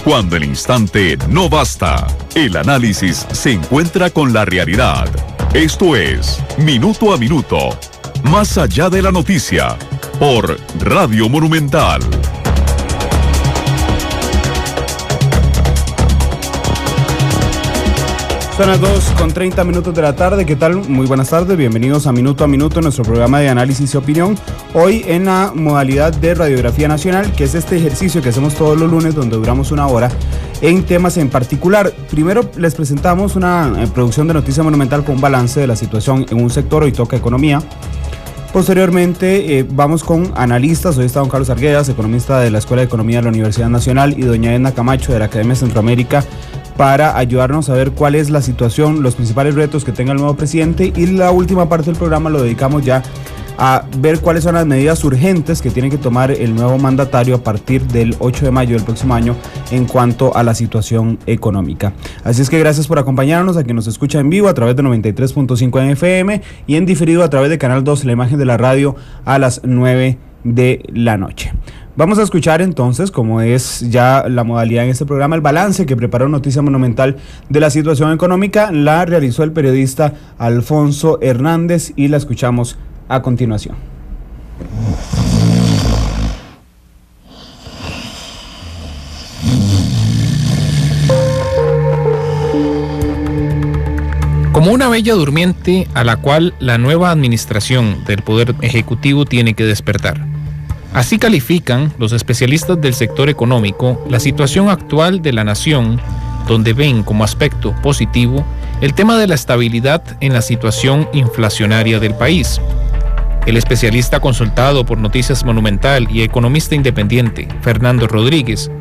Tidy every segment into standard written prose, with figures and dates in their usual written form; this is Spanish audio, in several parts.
Cuando el instante no basta, el análisis se encuentra con la realidad. Esto es Minuto a Minuto, más allá de la noticia, por Radio Monumental. Son las 2:30 de la tarde. ¿Qué tal? Muy buenas tardes. Bienvenidos a Minuto, nuestro programa de análisis y opinión. Hoy en la modalidad de Radiografía Nacional, que es este ejercicio que hacemos todos los lunes, donde duramos una hora en temas en particular. Primero les presentamos una producción de Noticia Monumental con un balance de la situación en un sector. Hoy toca economía. Posteriormente vamos con analistas. Hoy está don Carlos Arguedas, economista de la Escuela de Economía de la Universidad Nacional, y doña Edna Camacho de la Academia Centroamérica, para ayudarnos a ver cuál es la situación, los principales retos que tenga el nuevo presidente. Y la última parte del programa lo dedicamos ya a ver cuáles son las medidas urgentes que tiene que tomar el nuevo mandatario a partir del 8 de mayo del próximo año en cuanto a la situación económica. Así es que gracias por acompañarnos, a quien nos escucha en vivo a través de 93.5 en FM y en diferido a través de Canal 2, la imagen de la radio, a las 9 de la noche. Vamos a escuchar entonces, como es ya la modalidad en este programa, el balance que preparó Noticia Monumental de la situación económica. La realizó el periodista Alfonso Hernández y la escuchamos a continuación. Como una bella durmiente a la cual la nueva administración del Poder Ejecutivo tiene que despertar. Así califican los especialistas del sector económico la situación actual de la nación, donde ven como aspecto positivo el tema de la estabilidad en la situación inflacionaria del país. El especialista consultado por Noticias Monumental y economista independiente, Fernando Rodríguez,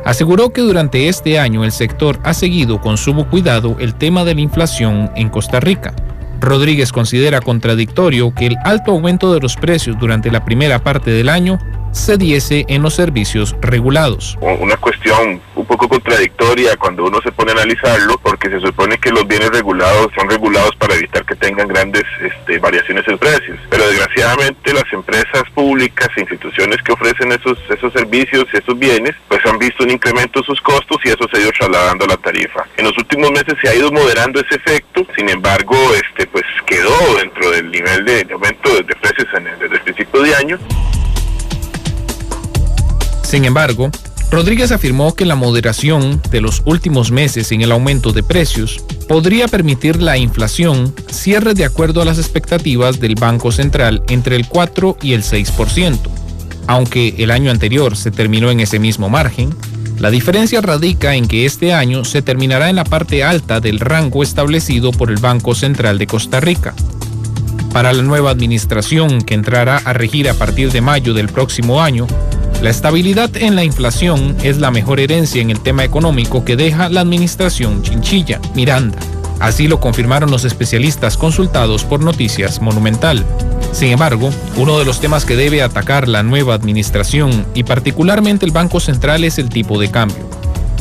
aseguró que durante este año el sector ha seguido con sumo cuidado el tema de la inflación en Costa Rica. Rodríguez considera contradictorio que el alto aumento de los precios durante la primera parte del año se diese en los servicios regulados. Una cuestión un poco contradictoria cuando uno se pone a analizarlo, porque se supone que los bienes regulados son regulados para evitar que tengan grandes variaciones en precios, pero desgraciadamente las empresas públicas e instituciones que ofrecen esos servicios y esos bienes pues han visto un incremento en sus costos y eso se ha ido trasladando a la tarifa. En los últimos meses se ha ido moderando ese efecto, sin embargo pues quedó dentro del nivel de aumento de precios desde el principio de año. Sin embargo, Rodríguez afirmó que la moderación de los últimos meses en el aumento de precios podría permitir la inflación cierre de acuerdo a las expectativas del Banco Central entre el 4 y el 6%. Aunque el año anterior se terminó en ese mismo margen, la diferencia radica en que este año se terminará en la parte alta del rango establecido por el Banco Central de Costa Rica. Para la nueva administración que entrará a regir a partir de mayo del próximo año, la estabilidad en la inflación es la mejor herencia en el tema económico que deja la administración Chinchilla, Miranda. Así lo confirmaron los especialistas consultados por Noticias Monumental. Sin embargo, uno de los temas que debe atacar la nueva administración y particularmente el Banco Central es el tipo de cambio.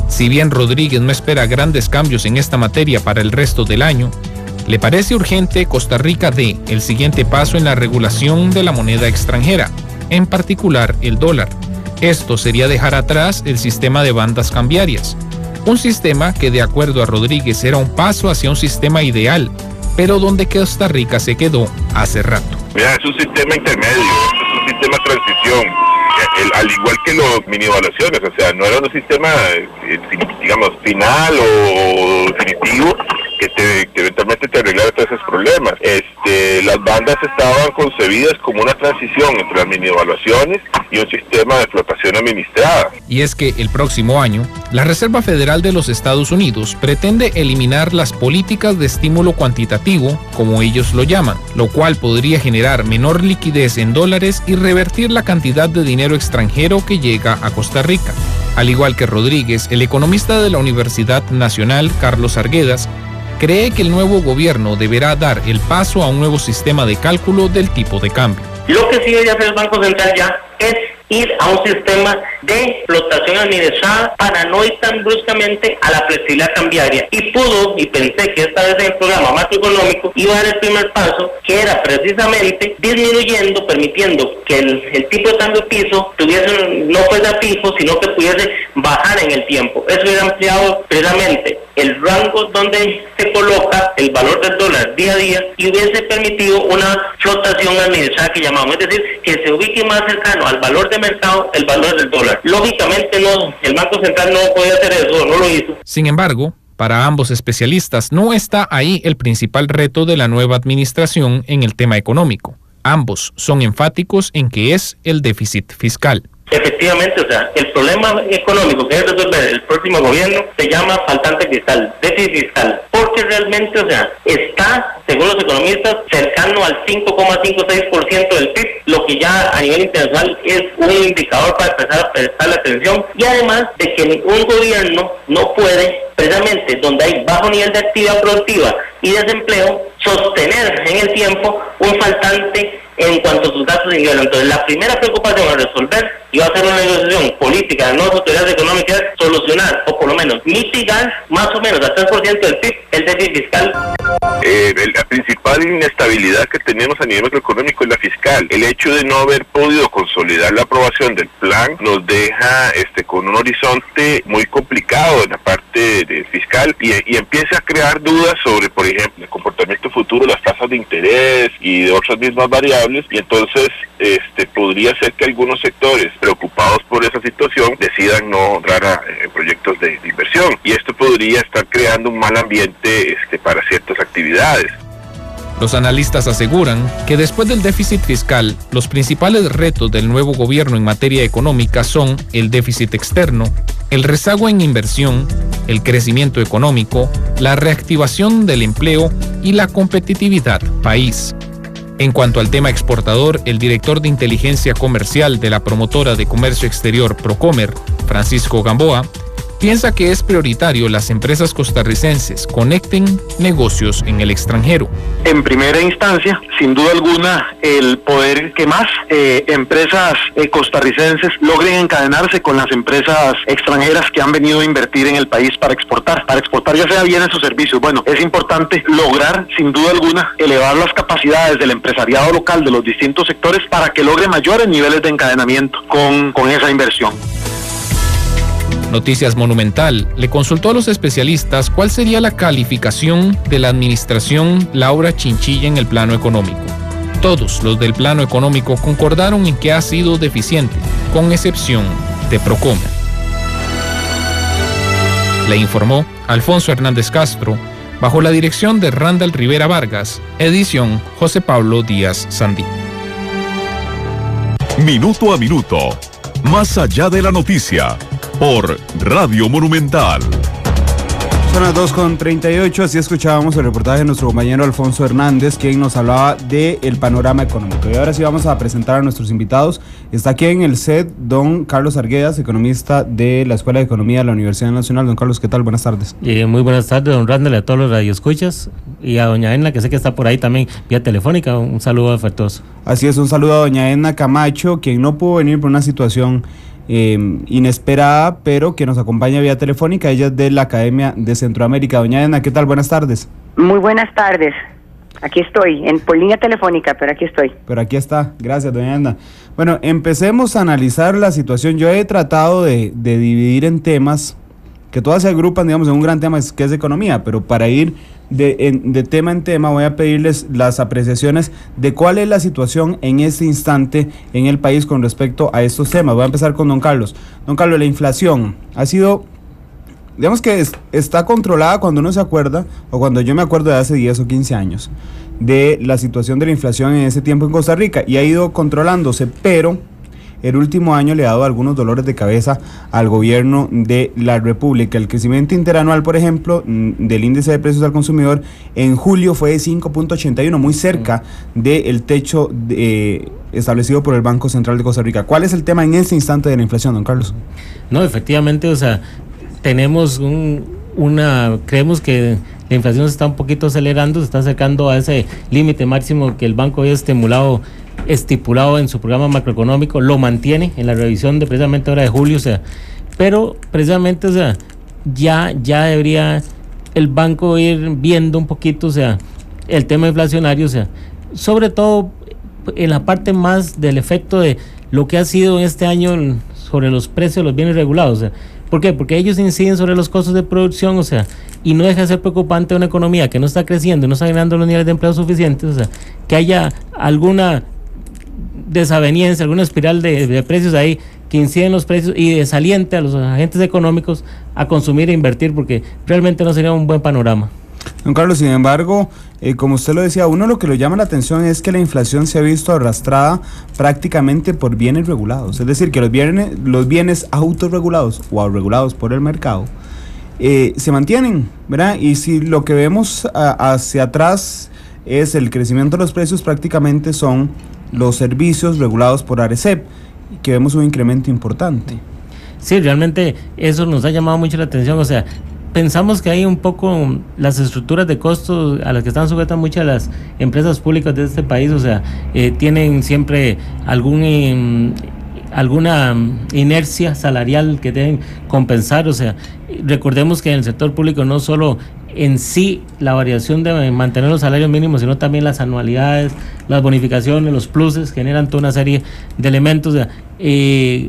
Si bien Rodríguez no espera grandes cambios en esta materia para el resto del año, le parece urgente Costa Rica dé el siguiente paso en la regulación de la moneda extranjera, en particular el dólar. Esto sería dejar atrás el sistema de bandas cambiarias, un sistema que de acuerdo a Rodríguez era un paso hacia un sistema ideal, pero donde Costa Rica se quedó hace rato. Mira, es un sistema intermedio, es un sistema de transición, al igual que los mini evaluaciones, o sea, no era un sistema, digamos, final o definitivo que eventualmente te arreglara todos esos problemas. Las bandas estaban concebidas como una transición entre las mini evaluaciones y un sistema de flotación administrada. Y es que el próximo año, la Reserva Federal de los Estados Unidos pretende eliminar las políticas de estímulo cuantitativo, como ellos lo llaman, lo cual podría generar menor liquidez en dólares y revertir la cantidad de dinero extranjero que llega a Costa Rica. Al igual que Rodríguez, el economista de la Universidad Nacional, Carlos Arguedas, cree que el nuevo gobierno deberá dar el paso a un nuevo sistema de cálculo del tipo de cambio. Lo que sí debe hacer el Banco Central ya es ir a un sistema de flotación administrada para no ir tan bruscamente a la flexibilidad cambiaria. Y pensé que esta vez en el programa macroeconómico iba a dar el primer paso, que era precisamente disminuyendo, permitiendo que el tipo de cambio piso no fuese fijo, sino que pudiese bajar en el tiempo. Eso hubiera ampliado precisamente el rango donde se coloca el valor del dólar día a día y hubiese permitido una flotación administrada que llamamos, es decir, que se ubique más cercano al valor de mercado el valor del dólar. Lógicamente el Banco Central no podía hacer eso, no lo hizo. Sin embargo, para ambos especialistas, no está ahí el principal reto de la nueva administración en el tema económico. Ambos son enfáticos en que es el déficit fiscal. Efectivamente, el problema económico que debe resolver el próximo gobierno se llama faltante fiscal, déficit fiscal, porque realmente, está, según los economistas, cercano al 5,56% del PIB, lo que ya a nivel internacional es un indicador para empezar a prestarle atención, y además de que un gobierno no puede, precisamente donde hay bajo nivel de actividad productiva y desempleo, sostener en el tiempo un faltante en cuanto a sus gastos de ingresos. Entonces, la primera preocupación a resolver y va a ser una negociación política de nuevas autoridades económicas es solucionar, o por lo menos mitigar, más o menos al 3% del PIB, el déficit fiscal. La principal inestabilidad que tenemos a nivel macroeconómico es la fiscal. El hecho de no haber podido consolidar la aprobación del plan nos deja con un horizonte muy complicado en la parte fiscal y empieza a crear dudas sobre, por ejemplo, el comportamiento futuro de las tasas de interés y de otras mismas variables, y entonces podría ser que algunos sectores preocupados por esa situación decidan no entrar en proyectos de inversión, y esto podría estar creando un mal ambiente para ciertas actividades. Los analistas aseguran que después del déficit fiscal, los principales retos del nuevo gobierno en materia económica son el déficit externo, el rezago en inversión, el crecimiento económico, la reactivación del empleo y la competitividad país. En cuanto al tema exportador, el director de inteligencia comercial de la promotora de comercio exterior Procomer, Francisco Gamboa, piensa que es prioritario las empresas costarricenses conecten negocios en el extranjero. En primera instancia, sin duda alguna, el poder que más empresas costarricenses logren encadenarse con las empresas extranjeras que han venido a invertir en el país para exportar ya sea bienes o servicios. Bueno, es importante lograr, sin duda alguna, elevar las capacidades del empresariado local de los distintos sectores para que logre mayores niveles de encadenamiento con esa inversión. Noticias Monumental le consultó a los especialistas cuál sería la calificación de la administración Laura Chinchilla en el plano económico. Todos los del plano económico concordaron en que ha sido deficiente, con excepción de Procomer. Le informó Alfonso Hernández Castro, bajo la dirección de Randall Rivera Vargas, edición José Pablo Díaz Sandí. Minuto a minuto, más allá de la noticia, por Radio Monumental. Son las 2:38, así escuchábamos el reportaje de nuestro compañero Alfonso Hernández, quien nos hablaba del panorama económico. Y ahora sí vamos a presentar a nuestros invitados. Está aquí en el set don Carlos Arguedas, economista de la Escuela de Economía de la Universidad Nacional. Don Carlos, ¿qué tal? Buenas tardes. Muy buenas tardes, don Randall, a todos los radioescuchas, y a doña Edna, que sé que está por ahí también vía telefónica. Un saludo afectuoso. Así es, un saludo a doña Edna Camacho, quien no pudo venir por una situación inesperada, pero que nos acompaña vía telefónica. Ella es de la Academia de Centroamérica. Doña Edna, ¿qué tal? Buenas tardes. Muy buenas tardes. Aquí estoy, por línea telefónica, pero aquí estoy. Pero aquí está. Gracias, doña Edna. Bueno, empecemos a analizar la situación. Yo he tratado de dividir en temas que todas se agrupan, digamos, en un gran tema que es economía, pero para ir de tema en tema voy a pedirles las apreciaciones de cuál es la situación en este instante en el país con respecto a estos temas. Voy a empezar con don Carlos. Don Carlos, la inflación ha sido, digamos que está controlada cuando uno se acuerda, o cuando yo me acuerdo de hace 10 o 15 años, de la situación de la inflación en ese tiempo en Costa Rica, y ha ido controlándose, pero el último año le ha dado algunos dolores de cabeza al gobierno de la República. El crecimiento interanual, por ejemplo, del índice de precios al consumidor en julio fue de 5.81, muy cerca del techo establecido por el Banco Central de Costa Rica. ¿Cuál es el tema en este instante de la inflación, don Carlos? No, efectivamente, tenemos creemos que la inflación se está un poquito acelerando, se está acercando a ese límite máximo que el banco había estipulado en su programa macroeconómico, lo mantiene en la revisión de precisamente ahora de julio, o sea, pero precisamente, o sea, ya debería el banco ir viendo un poquito, o sea, el tema inflacionario, o sea, sobre todo en la parte más del efecto de lo que ha sido en este año sobre los precios de los bienes regulados, o sea, ¿por qué? Porque ellos inciden sobre los costos de producción, o sea, y no deja de ser preocupante una economía que no está creciendo, no está generando los niveles de empleo suficientes, o sea, que haya alguna desaveniencia, alguna espiral de precios ahí que inciden los precios y desaliente a los agentes económicos a consumir e invertir, porque realmente no sería un buen panorama. Don Carlos, sin embargo, como usted lo decía, uno lo que le llama la atención es que la inflación se ha visto arrastrada prácticamente por bienes regulados, es decir, que los bienes autorregulados o regulados por el mercado se mantienen, ¿verdad? Y si lo que vemos hacia atrás es el crecimiento de los precios, prácticamente son los servicios regulados por ARECEP, que vemos un incremento importante. Sí, realmente eso nos ha llamado mucho la atención, o sea, pensamos que hay un poco las estructuras de costos a las que están sujetas muchas de las empresas públicas de este país, o sea, tienen siempre alguna inercia salarial que deben compensar, o sea, recordemos que en el sector público no solo en sí la variación de mantener los salarios mínimos, sino también las anualidades, las bonificaciones, los pluses, generan toda una serie de elementos, o sea,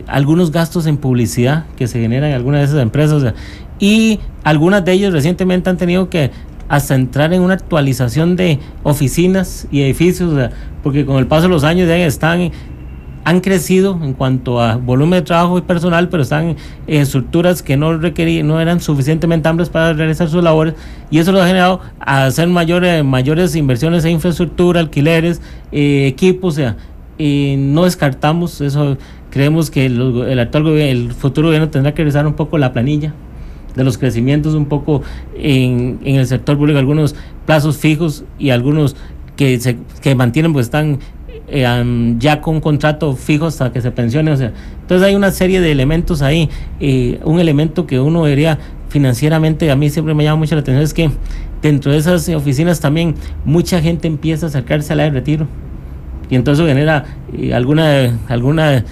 algunos gastos en publicidad que se generan en algunas de esas empresas, o sea, y algunas de ellas recientemente han tenido que hasta entrar en una actualización de oficinas y edificios, o sea, porque con el paso de los años ya han crecido en cuanto a volumen de trabajo y personal, pero están en estructuras que no eran suficientemente amplias para realizar sus labores, y eso lo ha generado a hacer mayores inversiones en infraestructura, alquileres, equipos, o sea, no descartamos eso. Creemos que el futuro gobierno tendrá que revisar un poco la planilla de los crecimientos, un poco en el sector público, algunos plazos fijos y algunos que mantienen, pues están ya con contrato fijo hasta que se pensione, o sea, entonces hay una serie de elementos ahí. Un elemento que uno vería financieramente, a mí siempre me llama mucho la atención, es que dentro de esas oficinas también mucha gente empieza a acercarse a la de retiro, y entonces genera alguna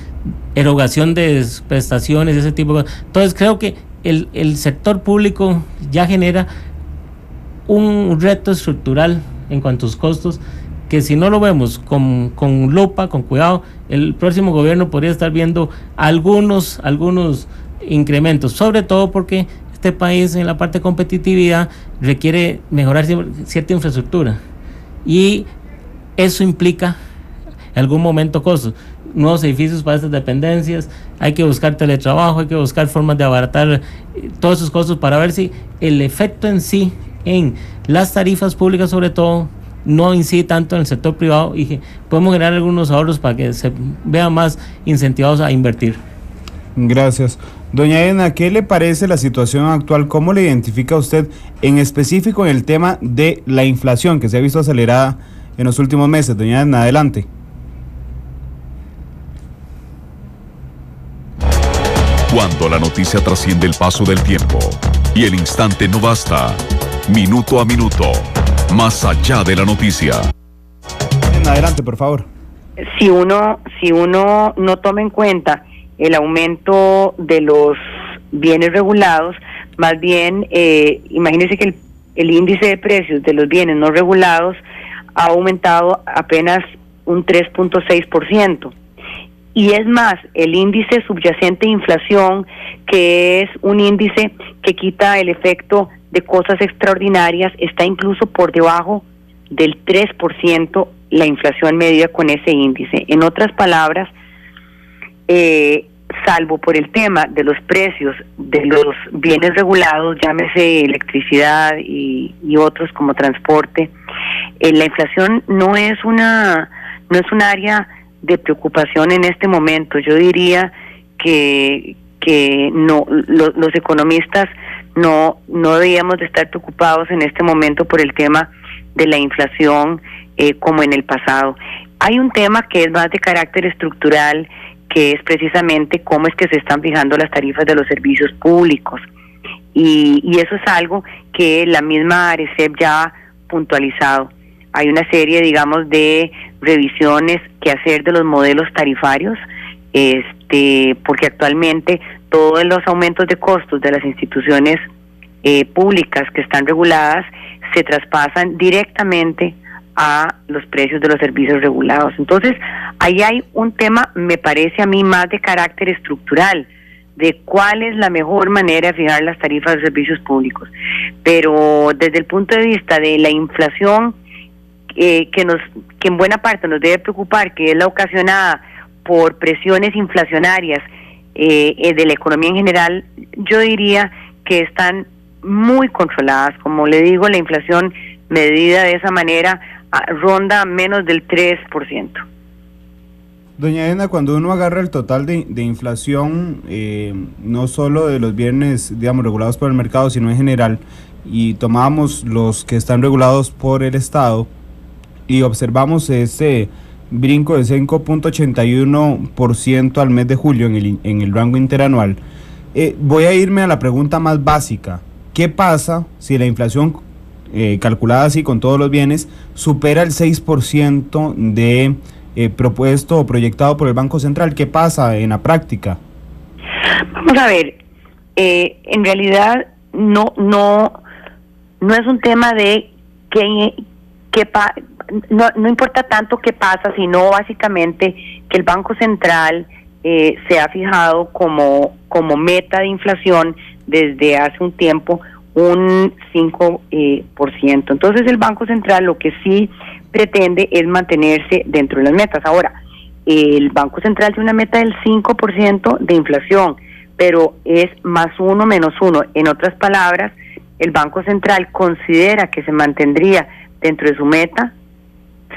erogación de prestaciones, ese tipo de cosas. Entonces creo que el sector público ya genera un reto estructural en cuanto a sus costos, que si no lo vemos con lupa, con cuidado, el próximo gobierno podría estar viendo algunos incrementos, sobre todo porque este país en la parte de competitividad requiere mejorar cierta infraestructura, y eso implica en algún momento costos, nuevos edificios para estas dependencias, hay que buscar teletrabajo, hay que buscar formas de abaratar todos esos costos para ver si el efecto en sí en las tarifas públicas sobre todo no incide tanto en el sector privado, y que podemos generar algunos ahorros para que se vean más incentivados a invertir. Gracias. Doña Edna, ¿qué le parece la situación actual? ¿Cómo le identifica usted en específico en el tema de la inflación que se ha visto acelerada en los últimos meses? Doña Edna, adelante. Cuando la noticia trasciende el paso del tiempo y el instante no basta, minuto a minuto, más allá de la noticia. Adelante, por favor. Si uno no toma en cuenta el aumento de los bienes regulados, más bien, imagínese que el índice de precios de los bienes no regulados ha aumentado apenas un 3.6%. Y es más, el índice subyacente de inflación, que es un índice que quita el efecto de cosas extraordinarias, está incluso por debajo del 3% la inflación medida con ese índice. En otras palabras, salvo por el tema de los precios de los bienes regulados, llámese electricidad y otros como transporte, la inflación no es un área de preocupación en este momento. Yo diría que no, los economistas no debíamos de estar preocupados en este momento por el tema de la inflación como en el pasado. Hay un tema que es más de carácter estructural, que es precisamente cómo es que se están fijando las tarifas de los servicios públicos. y eso es algo que la misma ARECEP ya ha puntualizado. Hay una serie, digamos, de revisiones que hacer de los modelos tarifarios, porque actualmente todos los aumentos de costos de las instituciones públicas que están reguladas se traspasan directamente a los precios de los servicios regulados. Entonces, ahí hay un tema, me parece a mí, más de carácter estructural, de cuál es la mejor manera de fijar las tarifas de servicios públicos. Pero desde el punto de vista de la inflación, que en buena parte nos debe preocupar, que es la ocasionada por presiones inflacionarias de la economía en general, yo diría que están muy controladas. Como le digo, la inflación medida de esa manera ronda menos del 3%. Doña Edna, cuando uno agarra el total de inflación, no solo de los bienes, digamos, regulados por el mercado, sino en general, y tomamos los que están regulados por el Estado, y observamos ese brinco de 5.81% al mes de julio en el rango interanual, voy a irme a la pregunta más básica. ¿Qué pasa si la inflación calculada así con todos los bienes supera el 6% de propuesto o proyectado por el Banco Central? ¿Qué pasa en la práctica? Vamos a ver, en realidad no es un tema de no importa tanto qué pasa, sino básicamente que el Banco Central se ha fijado como meta de inflación desde hace un tiempo un 5%. Entonces el Banco Central lo que sí pretende es mantenerse dentro de las metas. Ahora, el Banco Central tiene una meta del 5% de inflación, pero es +1 -1. En otras palabras, el Banco Central considera que se mantendría dentro de su meta,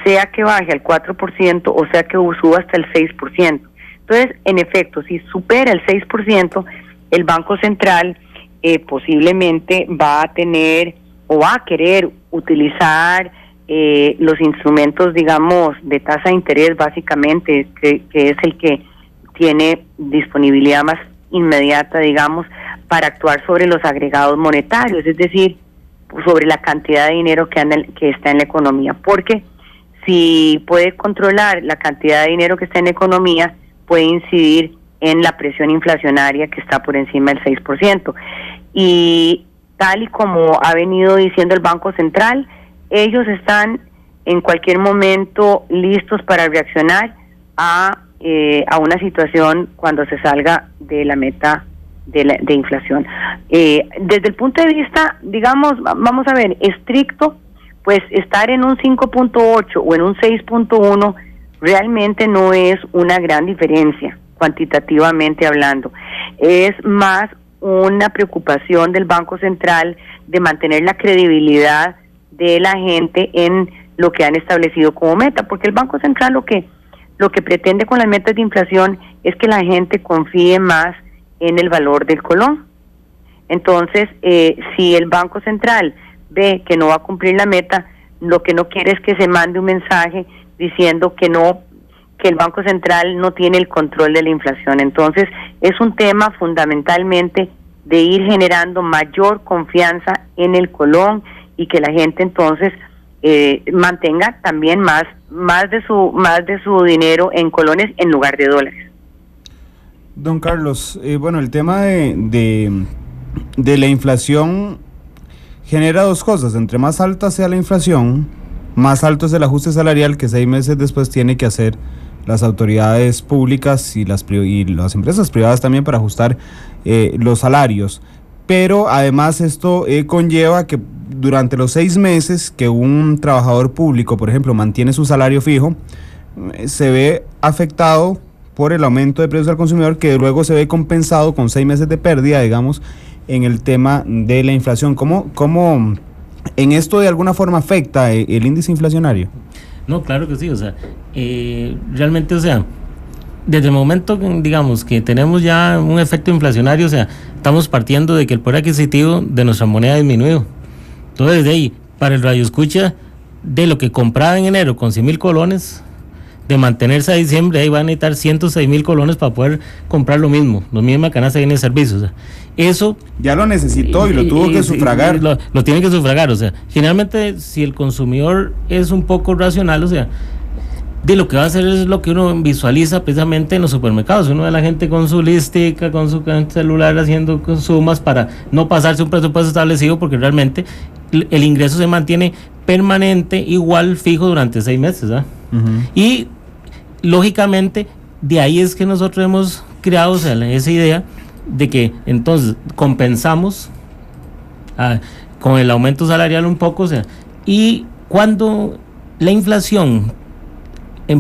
sea que baje al 4% o sea que suba hasta el 6%. Entonces, en efecto, si supera el 6%, el Banco Central posiblemente va a tener o va a querer utilizar los instrumentos, digamos, de tasa de interés, básicamente, que es el que tiene disponibilidad más inmediata, digamos, para actuar sobre los agregados monetarios, es decir, sobre la cantidad de dinero que está en la economía, porque si puede controlar la cantidad de dinero que está en la economía, puede incidir en la presión inflacionaria que está por encima del 6%. Y tal y como ha venido diciendo el Banco Central, ellos están en cualquier momento listos para reaccionar a una situación cuando se salga de la meta de inflación. Desde el punto de vista, digamos, vamos a ver, estricto, pues estar en un 5.8 o en un 6.1 realmente no es una gran diferencia, cuantitativamente hablando. Es más una preocupación del Banco Central de mantener la credibilidad de la gente en lo que han establecido como meta, porque el Banco Central lo que pretende con las metas de inflación es que la gente confíe más en el valor del colón. Entonces, si el Banco Central ve que no va a cumplir la meta, lo que no quiere es que se mande un mensaje diciendo que el Banco Central no tiene el control de la inflación. Entonces, es un tema fundamentalmente de ir generando mayor confianza en el colón y que la gente entonces mantenga también más de su dinero en colones en lugar de dólares. Don Carlos, bueno, el tema de la inflación genera dos cosas. Entre más alta sea la inflación, más alto es el ajuste salarial que 6 meses después tiene que hacer las autoridades públicas y las empresas privadas también para ajustar los salarios. Pero además esto conlleva que durante los 6 meses que un trabajador público, por ejemplo, mantiene su salario fijo, se ve afectado por el aumento de precios al consumidor, que luego se ve compensado con 6 meses de pérdida, digamos, en el tema de la inflación. ¿Cómo en esto de alguna forma afecta el índice inflacionario? No, claro que sí, o sea, realmente, o sea, desde el momento, digamos, que tenemos ya un efecto inflacionario, o sea, estamos partiendo de que el poder adquisitivo de nuestra moneda ha disminuido. Entonces, de ahí, para el radioescucha, de lo que compraba en enero con 100,000 colones, de mantenerse a diciembre, ahí van a necesitar 106,000 colones para poder comprar lo mismo, la misma canasta de bienes y servicios. O sea, Eso ya lo necesitó y lo tuvo que sufragar. Lo tiene que sufragar, o sea, generalmente si el consumidor es un poco racional, o sea, de lo que va a hacer es lo que uno visualiza precisamente en los supermercados. Uno ve a la gente con su listica, con su celular haciendo sumas para no pasarse un presupuesto establecido, porque realmente el ingreso se mantiene permanente, igual, fijo durante 6 meses, ¿eh? Y lógicamente de ahí es que nosotros hemos creado, o sea, esa idea de que entonces compensamos con el aumento salarial un poco, o sea, y cuando la inflación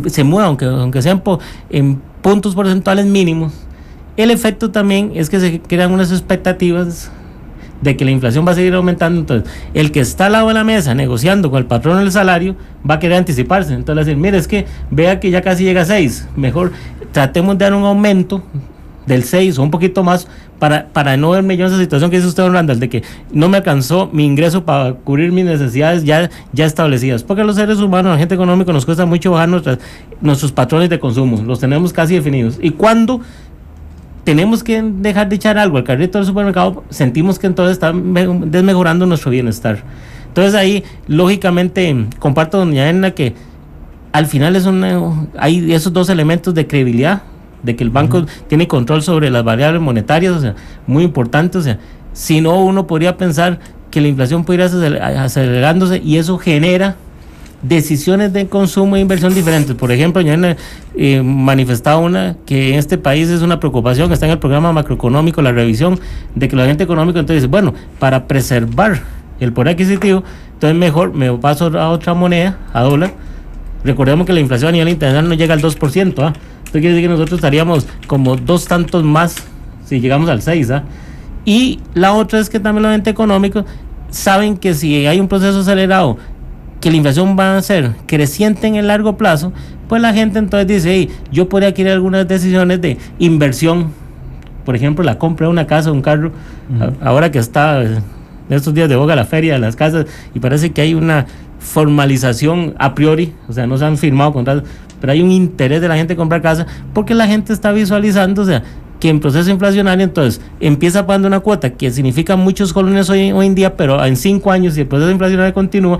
se mueve, aunque sean en puntos porcentuales mínimos, el efecto también es que se crean unas expectativas de que la inflación va a seguir aumentando. Entonces el que está al lado de la mesa negociando con el patrón del salario va a querer anticiparse, entonces decir, mire, es que vea que ya casi llega a 6, mejor tratemos de dar un aumento del 6 o un poquito más para no verme yo en esa situación que dice usted, don Randall, de que no me alcanzó mi ingreso para cubrir mis necesidades ya establecidas, porque a los seres humanos, a la gente económica, nos cuesta mucho bajar nuestros patrones de consumo, los tenemos casi definidos, y cuando tenemos que dejar de echar algo al carrito del supermercado, sentimos que entonces está desmejorando nuestro bienestar. Entonces ahí, lógicamente, comparto, doña Edna, que al final hay esos dos elementos de credibilidad, de que el banco tiene control sobre las variables monetarias, o sea, muy importante, o sea, si no, uno podría pensar que la inflación puede ir acelerándose y eso genera decisiones de consumo e inversión diferentes. Por ejemplo, ya manifestaba una que en este país es una preocupación, que está en el programa macroeconómico, la revisión, de que el agente económico entonces dice, bueno, para preservar el poder adquisitivo, entonces mejor me paso a otra moneda, a dólar. Recordemos que la inflación a nivel internacional no llega al 2%, ¿ah? Esto quiere decir que nosotros estaríamos como 2 tantos más si llegamos al 6, ¿ah? Y la otra es que también los agentes económicos saben que si hay un proceso acelerado, que la inflación va a ser creciente en el largo plazo, pues la gente entonces dice, hey, yo podría adquirir algunas decisiones de inversión, por ejemplo, la compra de una casa, un carro, ahora que está en estos días de boga la feria de las casas, y parece que hay una formalización a priori, o sea, no se han firmado contratos, pero hay un interés de la gente en comprar casa, porque la gente está visualizando, o sea, que en proceso inflacionario entonces empieza pagando una cuota que significa muchos colones hoy en día, pero en 5 años, si el proceso inflacionario continúa,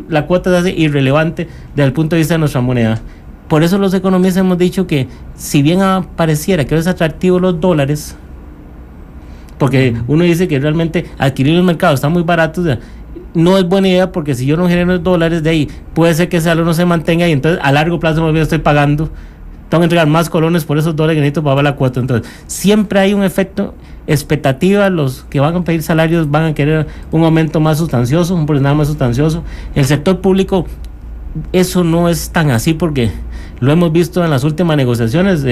la cuota se hace irrelevante desde el punto de vista de nuestra moneda. Por eso los economistas hemos dicho que si bien pareciera que es atractivo los dólares, porque uno dice que realmente adquirir en el mercado está muy barato, o sea, no es buena idea, porque si yo no genero dólares de ahí, puede ser que ese valor no se mantenga y entonces a largo plazo me estoy pagando, tengo que entregar más colones por esos dólares que necesito para pagar la cuota. Entonces siempre hay un efecto expectativa, los que van a pedir salarios van a querer un aumento más sustancioso, un porcentaje más sustancioso. El sector público, eso no es tan así, porque lo hemos visto en las últimas negociaciones.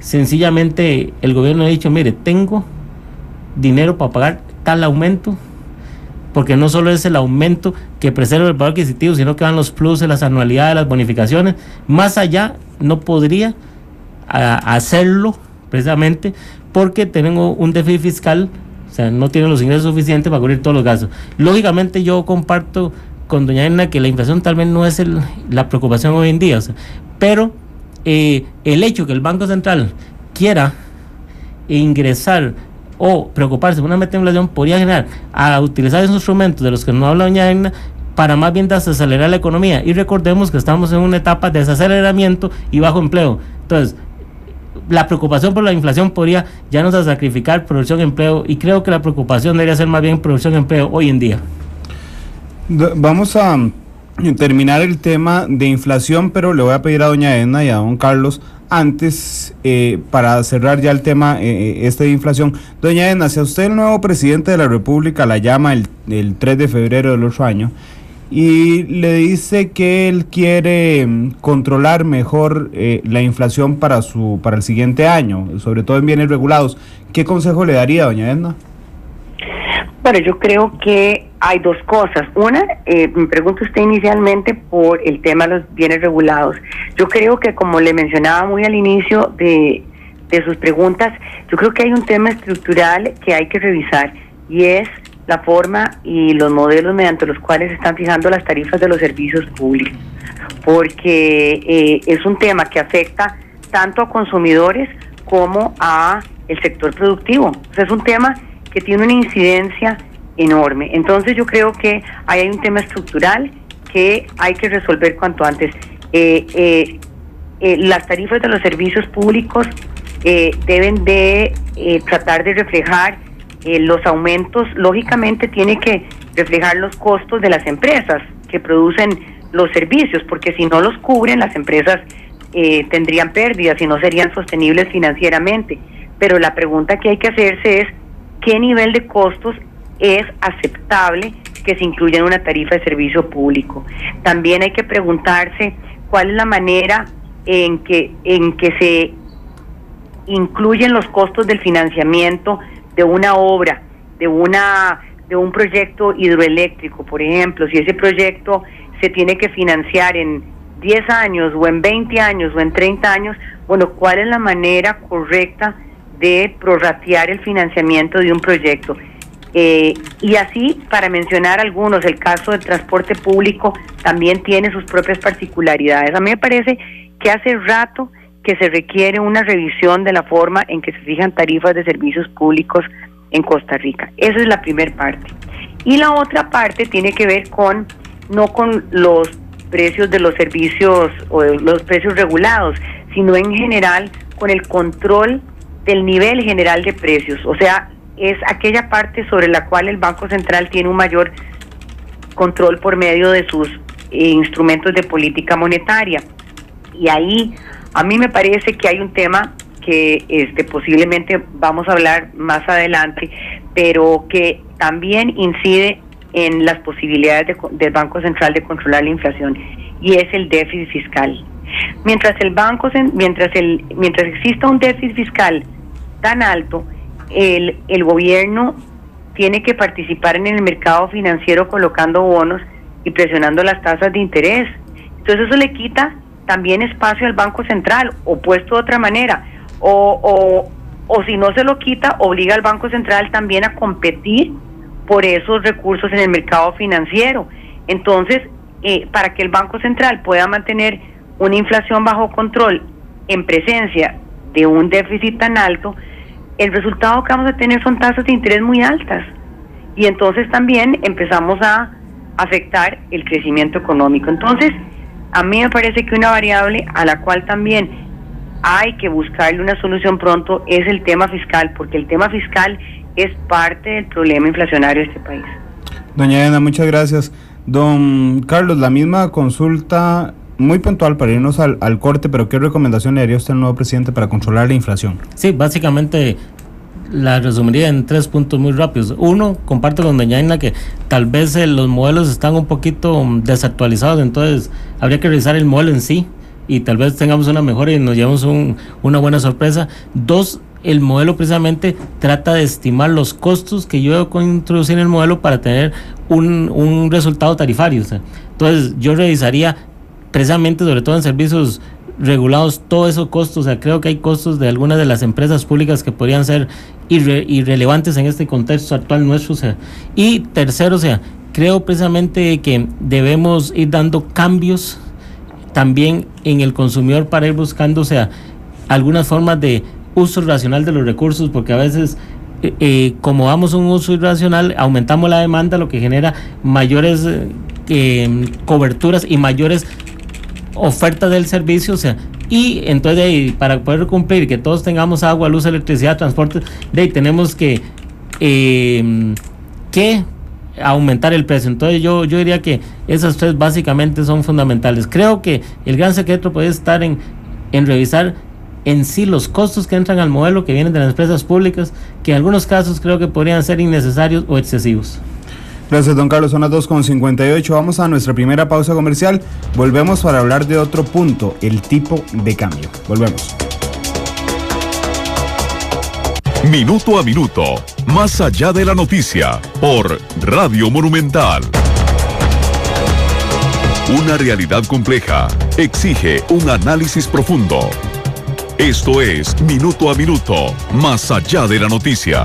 Sencillamente el gobierno ha dicho, mire, tengo dinero para pagar tal aumento, porque no solo es el aumento que preserva el poder adquisitivo, sino que van los pluses, las anualidades, las bonificaciones. Más allá no podría hacerlo, precisamente porque tengo un déficit fiscal, o sea, no tienen los ingresos suficientes para cubrir todos los gastos. Lógicamente yo comparto con doña Edna que la inflación tal vez no es la preocupación hoy en día, o sea, pero el hecho que el Banco Central quiera ingresar o preocuparse por una meta de inflación podría generar a utilizar esos instrumentos de los que nos habla doña Edna para más bien desacelerar la economía. Y recordemos que estamos en una etapa de desaceleramiento y bajo empleo. Entonces, la preocupación por la inflación podría ya no sacrificar producción y empleo, y creo que la preocupación debería ser más bien producción y empleo hoy en día. Vamos a terminar el tema de inflación, pero le voy a pedir a doña Edna y a don Carlos antes, para cerrar ya el tema de inflación. Doña Edna, si a usted el nuevo presidente de la República la llama el 3 de febrero del otro año y le dice que él quiere controlar mejor la inflación para el siguiente año, sobre todo en bienes regulados, ¿qué consejo le daría, doña Edna? Bueno, yo creo que hay dos cosas. Una, me pregunta usted inicialmente por el tema de los bienes regulados. Yo creo que, como le mencionaba muy al inicio de sus preguntas, yo creo que hay un tema estructural que hay que revisar, y es la forma y los modelos mediante los cuales se están fijando las tarifas de los servicios públicos, porque es un tema que afecta tanto a consumidores como a el sector productivo. O sea, es un tema que tiene una incidencia enorme. Entonces yo creo que ahí hay un tema estructural que hay que resolver cuanto antes. Las tarifas de los servicios públicos deben de tratar de reflejar los aumentos. Lógicamente tiene que reflejar los costos de las empresas que producen los servicios, porque si no los cubren, las empresas tendrían pérdidas y no serían sostenibles financieramente. Pero la pregunta que hay que hacerse es ¿qué nivel de costos es aceptable que se incluya en una tarifa de servicio público? También hay que preguntarse cuál es la manera en que se incluyen los costos del financiamiento de una obra, de un proyecto hidroeléctrico, por ejemplo. Si ese proyecto se tiene que financiar en 10 años o en 20 años o en 30 años, bueno, ¿cuál es la manera correcta de prorratear el financiamiento de un proyecto? Y así, para mencionar algunos, el caso del transporte público también tiene sus propias particularidades. A mí me parece que hace rato que se requiere una revisión de la forma en que se fijan tarifas de servicios públicos en Costa Rica. Esa es la primera parte. Y la otra parte tiene que ver no con los precios de los servicios o de los precios regulados, sino en general con el control del nivel general de precios. O sea, es aquella parte sobre la cual el Banco Central tiene un mayor control por medio de sus instrumentos de política monetaria. Y ahí a mí me parece que hay un tema que posiblemente vamos a hablar más adelante, pero que también incide en las posibilidades del Banco Central de controlar la inflación, y es el déficit fiscal. Mientras exista un déficit fiscal tan alto, el gobierno tiene que participar en el mercado financiero colocando bonos y presionando las tasas de interés. Entonces eso le quita también espacio al Banco Central, o puesto de otra manera, o si no se lo quita, obliga al Banco Central también a competir por esos recursos en el mercado financiero. Entonces, para que el Banco Central pueda mantener una inflación bajo control en presencia de un déficit tan alto, el resultado que vamos a tener son tasas de interés muy altas, y entonces también empezamos a afectar el crecimiento económico. Entonces, a mí me parece que una variable a la cual también hay que buscarle una solución pronto es el tema fiscal, porque el tema fiscal es parte del problema inflacionario de este país. Doña Diana, muchas gracias. Don Carlos, la misma consulta muy puntual para irnos al corte, pero ¿qué recomendación le daría usted al nuevo presidente para controlar la inflación? Sí, básicamente la resumiría en 3 puntos muy rápidos. Uno, comparto con doña Diana que tal vez los modelos están un poquito desactualizados, entonces habría que revisar el modelo en sí y tal vez tengamos una mejora y nos llevemos una buena sorpresa. 2, el modelo precisamente trata de estimar los costos que yo debo introducir en el modelo para tener un resultado tarifario. O sea, entonces yo revisaría precisamente, sobre todo en servicios regulados, todos esos costos. O sea, creo que hay costos de algunas de las empresas públicas que podrían ser irrelevantes en este contexto actual nuestro. O sea, y tercero, o sea, creo precisamente que debemos ir dando cambios también en el consumidor para ir buscando, o sea, algunas formas de uso racional de los recursos, porque a veces como damos un uso irracional, aumentamos la demanda, lo que genera mayores coberturas y mayores ofertas del servicio. O sea, y entonces para poder cumplir que todos tengamos agua, luz, electricidad, transporte, tenemos que aumentar el precio. Entonces yo diría que esas 3 básicamente son fundamentales. Creo que el gran secreto puede estar en revisar en sí los costos que entran al modelo que vienen de las empresas públicas, que en algunos casos creo que podrían ser innecesarios o excesivos. Gracias, don Carlos. Son las 2:58. Vamos a nuestra primera pausa comercial. Volvemos para hablar de otro punto, el tipo de cambio. Volvemos. Minuto a minuto, más allá de la noticia, por Radio Monumental. Una realidad compleja exige un análisis profundo. Esto es Minuto a Minuto, más allá de la noticia.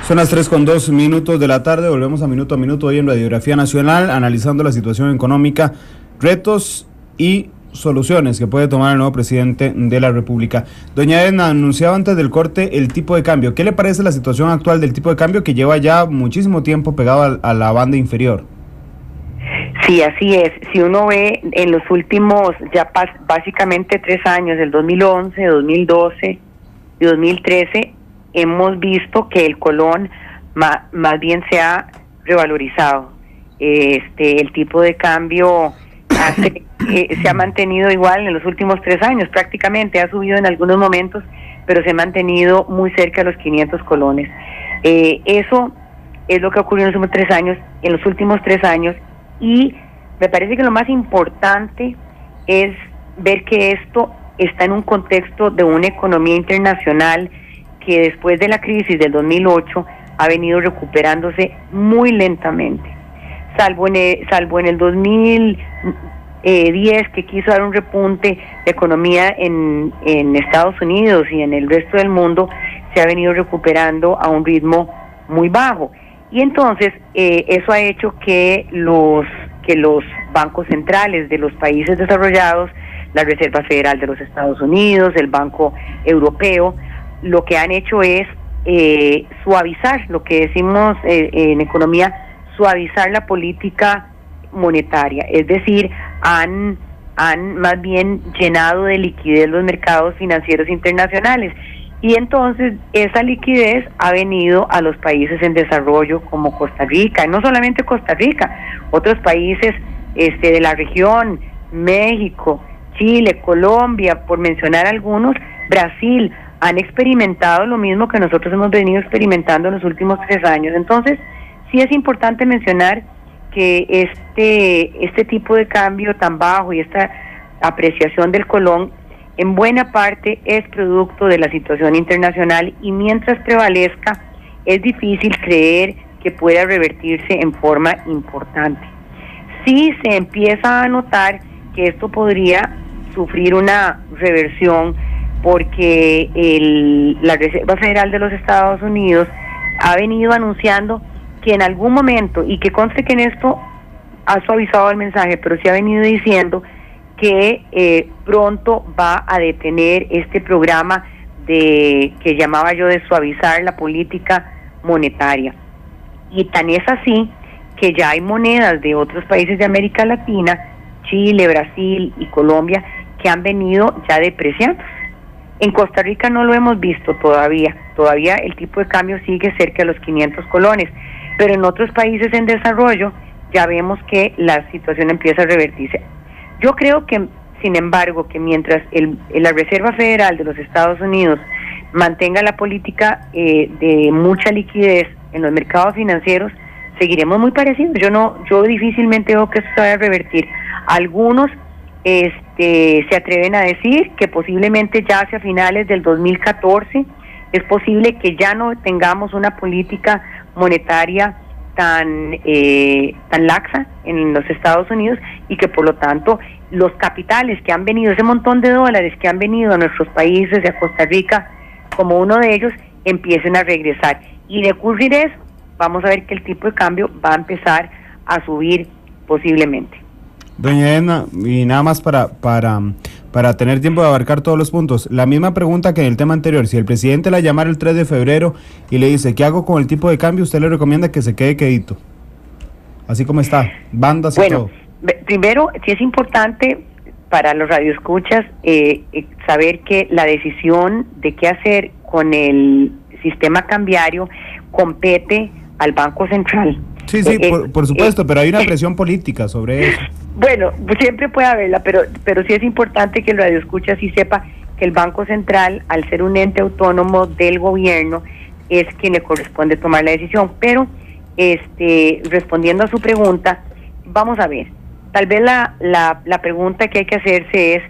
Son las 3:02 de la tarde, volvemos a Minuto hoy en Radiografía Nacional, analizando la situación económica, retos y soluciones que puede tomar el nuevo presidente de la República. Doña Edna, anunciaba antes del corte el tipo de cambio. ¿Qué le parece la situación actual del tipo de cambio que lleva ya muchísimo tiempo pegado a la banda inferior? Sí, así es. Si uno ve en los últimos ya básicamente 3 años, el 2011, 2012 y 2013, hemos visto que el colón más bien se ha revalorizado. El tipo de cambio se ha mantenido igual en los últimos 3 años, prácticamente ha subido en algunos momentos, pero se ha mantenido muy cerca de los 500 colones. Eso es lo que ocurrió en los últimos 3 años, y me parece que lo más importante es ver que esto está en un contexto de una economía internacional que después de la crisis del 2008 ha venido recuperándose muy lentamente, salvo en el 2010, que quiso dar un repunte de economía en Estados Unidos, y en el resto del mundo se ha venido recuperando a un ritmo muy bajo. Y entonces eso ha hecho que los bancos centrales de los países desarrollados, la Reserva Federal de los Estados Unidos, el Banco Europeo, lo que han hecho es suavizar, lo que decimos en economía, suavizar la política monetaria, es decir, han más bien llenado de liquidez los mercados financieros internacionales, y entonces esa liquidez ha venido a los países en desarrollo como Costa Rica, y no solamente Costa Rica, otros países de la región, México, Chile, Colombia, por mencionar algunos, Brasil, han experimentado lo mismo que nosotros hemos venido experimentando en los últimos 3 años. Entonces, sí es importante mencionar que este tipo de cambio tan bajo y esta apreciación del colón en buena parte es producto de la situación internacional, y mientras prevalezca es difícil creer que pueda revertirse en forma importante. Sí se empieza a notar que esto podría sufrir una reversión, porque la Reserva Federal de los Estados Unidos ha venido anunciando que en algún momento, y que conste que en esto ha suavizado el mensaje, pero sí ha venido diciendo que pronto va a detener este programa que llamaba yo de suavizar la política monetaria. Y tan es así que ya hay monedas de otros países de América Latina, Chile, Brasil y Colombia, que han venido ya depreciando. En Costa Rica no lo hemos visto todavía el tipo de cambio sigue cerca de los 500 colones, pero en otros países en desarrollo ya vemos que la situación empieza a revertirse. Yo creo que, sin embargo, que mientras la Reserva Federal de los Estados Unidos mantenga la política de mucha liquidez en los mercados financieros, seguiremos muy parecidos. Yo difícilmente veo que esto se vaya a revertir. Algunos se atreven a decir que posiblemente ya hacia finales del 2014 es posible que ya no tengamos una política monetaria tan laxa en los Estados Unidos, y que por lo tanto los capitales que han venido, ese montón de dólares que han venido a nuestros países y a Costa Rica como uno de ellos, empiecen a regresar. Y de ocurrir eso, vamos a ver que el tipo de cambio va a empezar a subir posiblemente. Doña Edna, y nada más para tener tiempo de abarcar todos los puntos, la misma pregunta que en el tema anterior: si el presidente la llamara el 3 de febrero y le dice ¿qué hago con el tipo de cambio?, usted le recomienda que se quede quedito, así como está, bandas y todo. Primero, sí es importante para los radioescuchas saber que la decisión de qué hacer con el sistema cambiario compete al Banco Central. Sí, por supuesto, pero hay una presión política sobre eso. Bueno, siempre puede haberla, pero sí es importante que el radioescucha sí sepa que el Banco Central, al ser un ente autónomo del gobierno, es quien le corresponde tomar la decisión. Pero respondiendo a su pregunta, vamos a ver, tal vez la pregunta que hay que hacerse es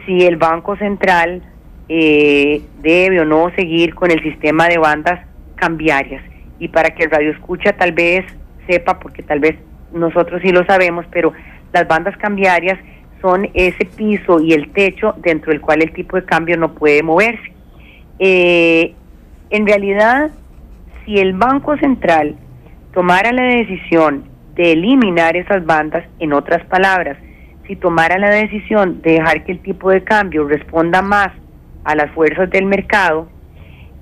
si el Banco Central debe o no seguir con el sistema de bandas cambiarias. Y para que el radioescucha tal vez sepa, porque tal vez nosotros sí lo sabemos, pero las bandas cambiarias son ese piso y el techo dentro del cual el tipo de cambio no puede moverse. En realidad, si el Banco Central tomara la decisión de eliminar esas bandas, en otras palabras, si tomara la decisión de dejar que el tipo de cambio responda más a las fuerzas del mercado,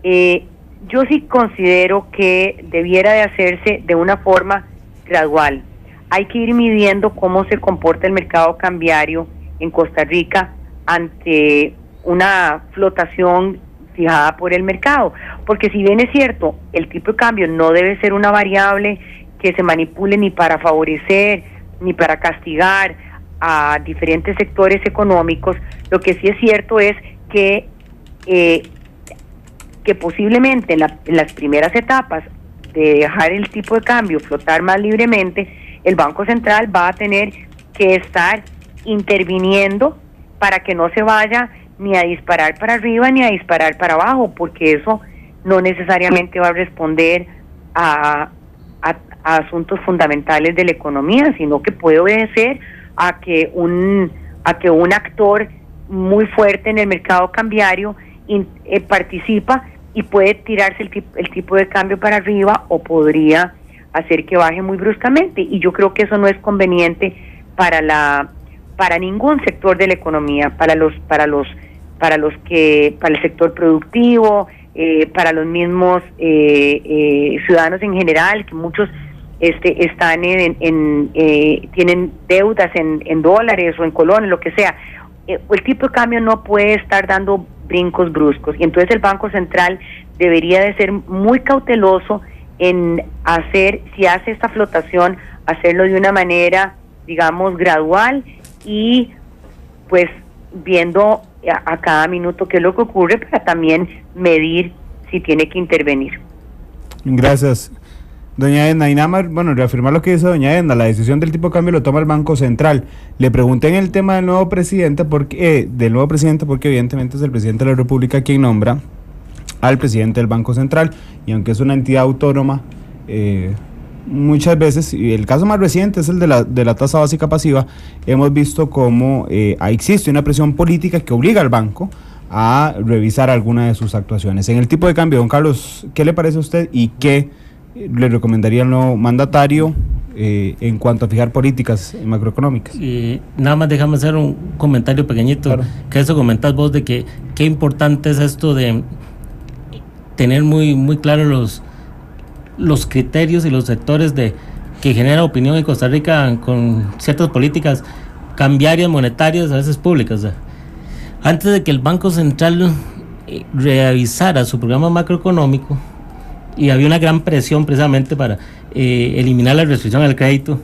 yo sí considero que debiera de hacerse de una forma gradual. Hay que ir midiendo cómo se comporta el mercado cambiario en Costa Rica ante una flotación fijada por el mercado, porque si bien es cierto, el tipo de cambio no debe ser una variable que se manipule ni para favorecer ni para castigar a diferentes sectores económicos, lo que sí es cierto es que posiblemente en las primeras etapas de dejar el tipo de cambio flotar más libremente, el Banco Central va a tener que estar interviniendo para que no se vaya ni a disparar para arriba ni a disparar para abajo, porque eso no necesariamente va a responder a asuntos fundamentales de la economía, sino que puede obedecer a que un actor muy fuerte en el mercado cambiario participa y puede tirarse el tipo de cambio para arriba, o podría hacer que baje muy bruscamente, y yo creo que eso no es conveniente para ningún sector de la economía, para el sector productivo, para los mismos ciudadanos en general, que muchos están tienen deudas en dólares o en colones, lo que sea. El tipo de cambio no puede estar dando brincos bruscos, y entonces el Banco Central debería de ser muy cauteloso en si hace esta flotación, hacerlo de una manera, digamos, gradual, y pues viendo a cada minuto qué es lo que ocurre, para también medir si tiene que intervenir. Gracias, doña Edna. Y nada más, reafirmar lo que dice doña Edna, la decisión del tipo de cambio lo toma el Banco Central. Le pregunté en el tema del nuevo presidente, porque evidentemente es el presidente de la República quien nombra al presidente del Banco Central, y aunque es una entidad autónoma, muchas veces, y el caso más reciente es el de la tasa básica pasiva, hemos visto cómo existe una presión política que obliga al banco a revisar alguna de sus actuaciones. En el tipo de cambio, don Carlos, ¿qué le parece a usted y qué le recomendaría al nuevo mandatario en cuanto a fijar políticas macroeconómicas? Nada más déjame hacer un comentario pequeñito, claro. Que eso comentás vos de que qué importante es esto de tener muy, muy claros los criterios y los sectores que genera opinión en Costa Rica con ciertas políticas cambiarias, monetarias, a veces públicas. Antes de que el Banco Central revisara su programa macroeconómico, y había una gran presión precisamente para eliminar la restricción al crédito.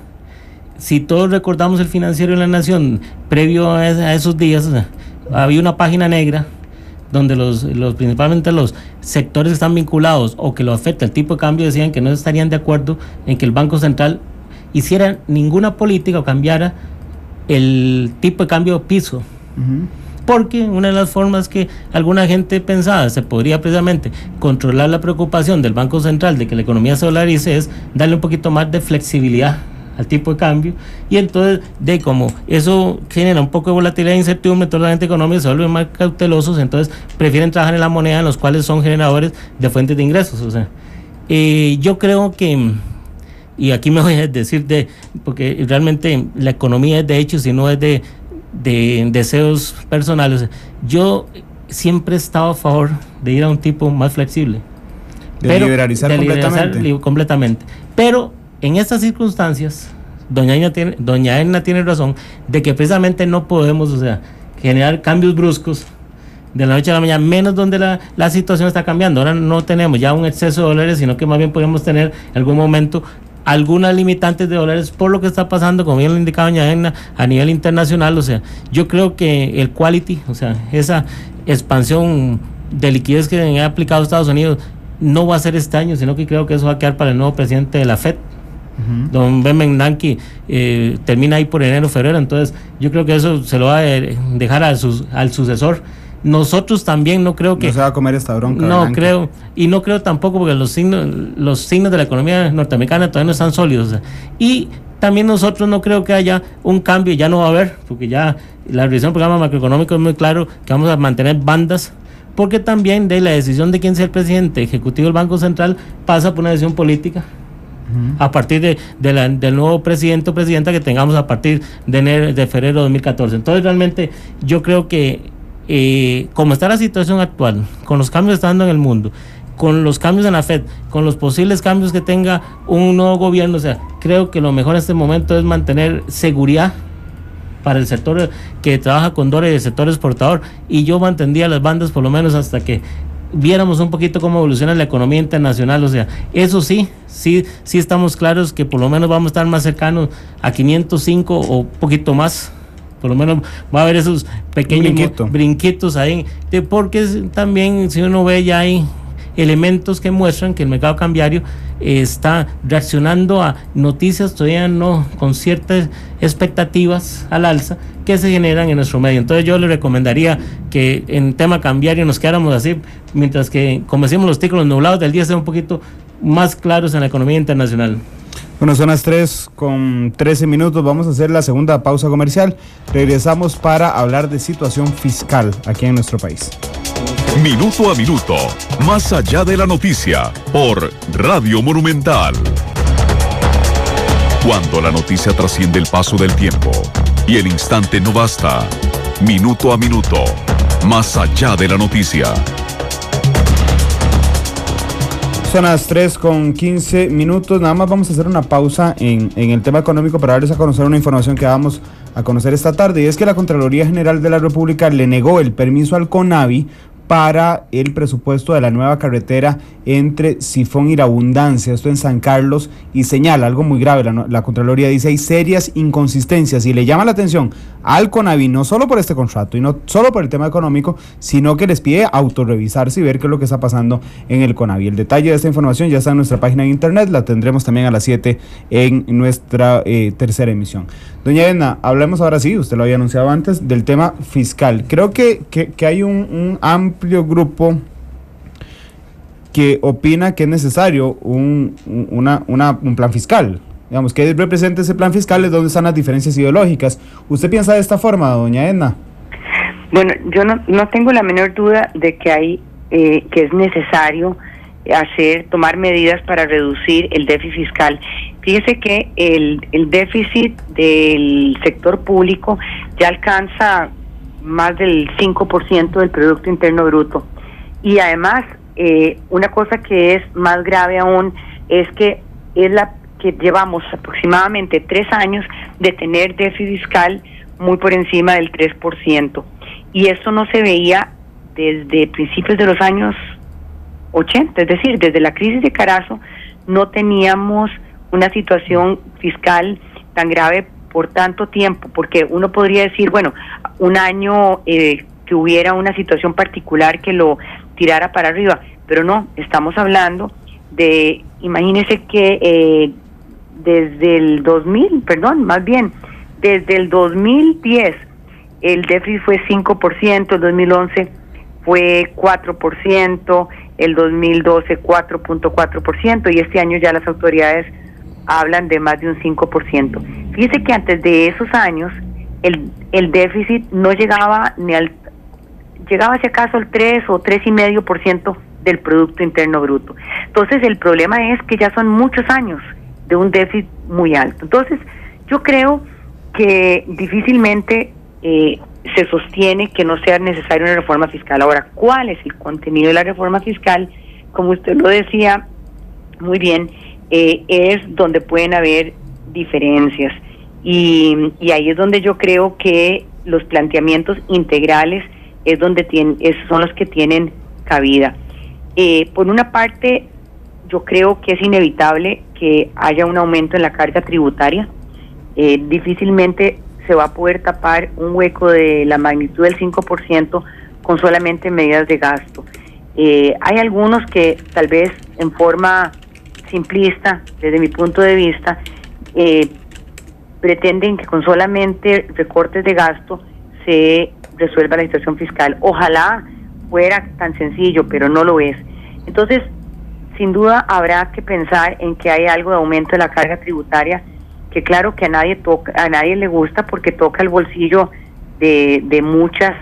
Si todos recordamos el Financiero de la Nación, previo a esos días, había una página negra donde principalmente los sectores que están vinculados o que lo afecta el tipo de cambio decían que no estarían de acuerdo en que el Banco Central hiciera ninguna política o cambiara el tipo de cambio piso. Uh-huh. Porque una de las formas que alguna gente pensaba se podría precisamente controlar la preocupación del Banco Central de que la economía se dolarice es darle un poquito más de flexibilidad al tipo de cambio, y entonces como eso genera un poco de volatilidad e incertidumbre, toda la gente económica se vuelve más cautelosos, entonces prefieren trabajar en la moneda en los cuales son generadores de fuentes de ingresos. O sea, yo creo que, y aquí me voy a decir porque realmente la economía es de hechos y no es de deseos personales. Yo siempre he estado a favor de ir a un tipo más flexible, liberalizar completamente. Pero en estas circunstancias, doña Edna tiene razón de que precisamente no podemos, generar cambios bruscos de la noche a la mañana, menos donde la situación está cambiando. Ahora no tenemos ya un exceso de dólares, sino que más bien podemos tener en algún momento algunas limitantes de dólares por lo que está pasando, como bien lo indicaba doña Edna, a nivel internacional. Yo creo que el quality, esa expansión de liquidez que ha aplicado Estados Unidos no va a ser este año, sino que creo que eso va a quedar para el nuevo presidente de la FED. Uh-huh. Don Ben Bernanke termina ahí por enero, febrero, entonces yo creo que eso se lo va a dejar al sucesor. Nosotros también no creo que... No se va a comer esta bronca. No creo, y no creo tampoco porque los signos de la economía norteamericana todavía no están sólidos. Y también nosotros no creo que haya un cambio, ya no va a haber, porque ya la revisión del programa macroeconómico es muy claro que vamos a mantener bandas, porque también de la decisión de quién sea el presidente ejecutivo del Banco Central pasa por una decisión política a partir del nuevo presidente o presidenta que tengamos a partir de febrero de 2014. Entonces realmente yo creo que como está la situación actual, con los cambios que está dando en el mundo, con los cambios en la FED, con los posibles cambios que tenga un nuevo gobierno, o sea, creo que lo mejor en este momento es mantener seguridad para el sector que trabaja con dólar y el sector exportador, y yo mantendría las bandas por lo menos hasta que viéramos un poquito cómo evoluciona la economía internacional. O sea, eso sí estamos claros que por lo menos vamos a estar más cercanos a 505 o un poquito más. Por lo menos va a haber esos pequeños brinquitos ahí, porque también si uno ve ya hay elementos que muestran que el mercado cambiario está reaccionando a noticias todavía no con ciertas expectativas al alza que se generan en nuestro medio. Entonces yo le recomendaría que en tema cambiario nos quedáramos así, mientras que, como decimos, los ticos, los nublados del día sean un poquito más claros en la economía internacional. Bueno, son las 3:13. Vamos a hacer la segunda pausa comercial. Regresamos para hablar de situación fiscal aquí en nuestro país. Minuto a minuto, más allá de la noticia, por Radio Monumental. Cuando la noticia trasciende el paso del tiempo y el instante no basta. Minuto a minuto, más allá de la noticia. Son las 3:15. Nada más vamos a hacer una pausa en el tema económico para darles a conocer una información que vamos a conocer esta tarde, y es que la Contraloría General de la República le negó el permiso al CONAVI para el presupuesto de la nueva carretera entre Sifón y La Abundancia, esto en San Carlos, y señala algo muy grave. La Contraloría dice: hay serias inconsistencias, y le llama la atención al CONAVI, no solo por este contrato y no solo por el tema económico, sino que les pide autorrevisarse y ver qué es lo que está pasando en el CONAVI. El detalle de esta información ya está en nuestra página de internet, la tendremos también a las 7 en nuestra tercera emisión. Doña Edna, hablemos ahora sí, usted lo había anunciado antes, del tema fiscal. Creo que hay un amplio grupo que opina que es necesario un plan fiscal. Digamos, que representa ese plan fiscal, es donde están las diferencias ideológicas. ¿Usted piensa de esta forma, doña Edna? Bueno, yo no tengo la menor duda de que es necesario tomar medidas para reducir el déficit fiscal. Fíjese que el déficit del sector público ya alcanza más del 5% del Producto Interno Bruto. Y además, una cosa que es más grave aún es que llevamos aproximadamente 3 años de tener déficit fiscal muy por encima del 3%. Y esto no se veía desde principios de los años 80, es decir, desde la crisis de Carazo no teníamos una situación fiscal tan grave por tanto tiempo, porque uno podría decir, bueno, un año que hubiera una situación particular que lo tirara para arriba, pero no, estamos hablando de, imagínese que desde el 2010 el déficit fue 5%, el 2011 fue 4%, el 2012 4.4%, y este año ya las autoridades hablan de más de un 5%. Fíjese que antes de esos años el déficit no llegaba llegaba si acaso al 3 o 3,5% del Producto Interno Bruto. Entonces el problema es que ya son muchos años de un déficit muy alto. Entonces yo creo que difícilmente se sostiene que no sea necesaria una reforma fiscal. Ahora, ¿cuál es el contenido de la reforma fiscal? Como usted lo decía muy bien, es donde pueden haber diferencias, y ahí es donde yo creo que los planteamientos integrales son los que tienen cabida. Por una parte, yo creo que es inevitable que haya un aumento en la carga tributaria. Difícilmente se va a poder tapar un hueco de la magnitud del 5% con solamente medidas de gasto. Hay algunos que tal vez en forma simplista, desde mi punto de vista, pretenden que con solamente recortes de gasto se resuelva la situación fiscal. Ojalá fuera tan sencillo, pero no lo es. Entonces, sin duda habrá que pensar en que hay algo de aumento de la carga tributaria, que claro que a nadie le gusta, porque toca el bolsillo de muchas